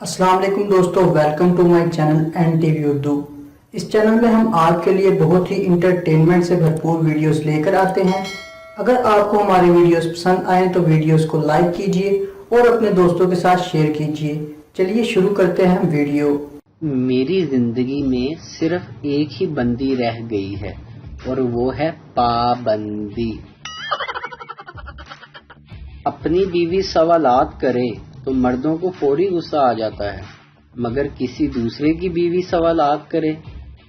अस्सलाम वालेकुम दोस्तों, welcome to my channel N TV Urdu. इस चैनल में हम आपके लिए बहुत ही इंटरटेनमेंट से भरपूर वीडियोस लेकर आते हैं। अगर आपको हमारे वीडियोस पसंद आए तो वीडियोस को लाइक कीजिए और अपने दोस्तों के साथ शेयर कीजिए। चलिए शुरू करते हैं वीडियो। मेरी जिंदगी में सिर्फ एक ही बंदी रह गई है और वो है पाबंदी। अपनी बीवी सवालात करे तो मर्दों को फौरी गुस्सा आ जाता है, मगर किसी दूसरे की बीवी सवालात करे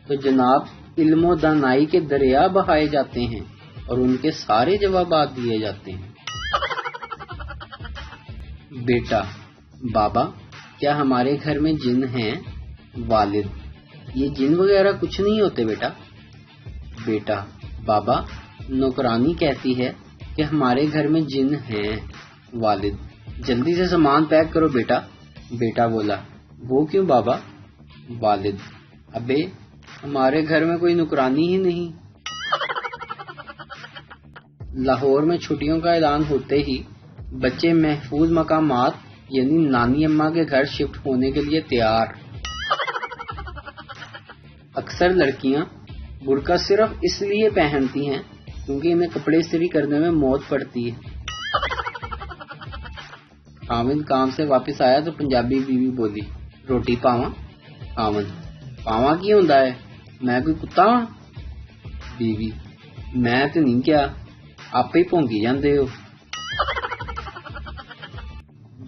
तो जनाब इल्मो दानाई के दरिया बहाए जाते हैं और उनके सारे जवाबात दिए जाते हैं। बेटा, बाबा, क्या हमारे घर में जिन हैं? वालिद, ये जिन वगैरह कुछ नहीं होते बेटा। बेटा, बाबा, नौकरानी कहती है कि हमारे घर में जिन हैं। वालिद, जल्दी से सामान पैक करो बेटा। बेटा बोला, वो क्यों बाबा? वालिद, अबे हमारे घर में कोई नौकरानी ही नहीं। लाहौर में छुट्टियों का ऐलान होते ही बच्चे महफूज मकामात यानी नानी अम्मा के घर शिफ्ट होने के लिए तैयार। अक्सर लड़कियां बुर्का सिर्फ इसलिए पहनती हैं क्योंकि इन्हें कपड़े इस्त्री करने में मौत पड़ती है। खाविंद काम से वापस आया तो पंजाबी बीवी बोली, रोटी पावा? खाविंद, पावा की हुंदा है, मैं कोई कुत्ता हां? बीवी, मैं तो नहीं क्या, आपे ही भौंकी जांदे हो।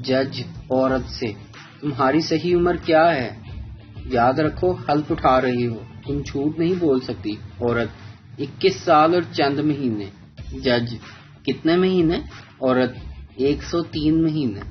जज औरत से, तुम्हारी सही उम्र क्या है? याद रखो, हल्फ उठा रही हो, तुम झूठ नहीं बोल सकती। औरत, 21 साल और चंद महीने। जज, कितने महीने? औरत, 103 महीने।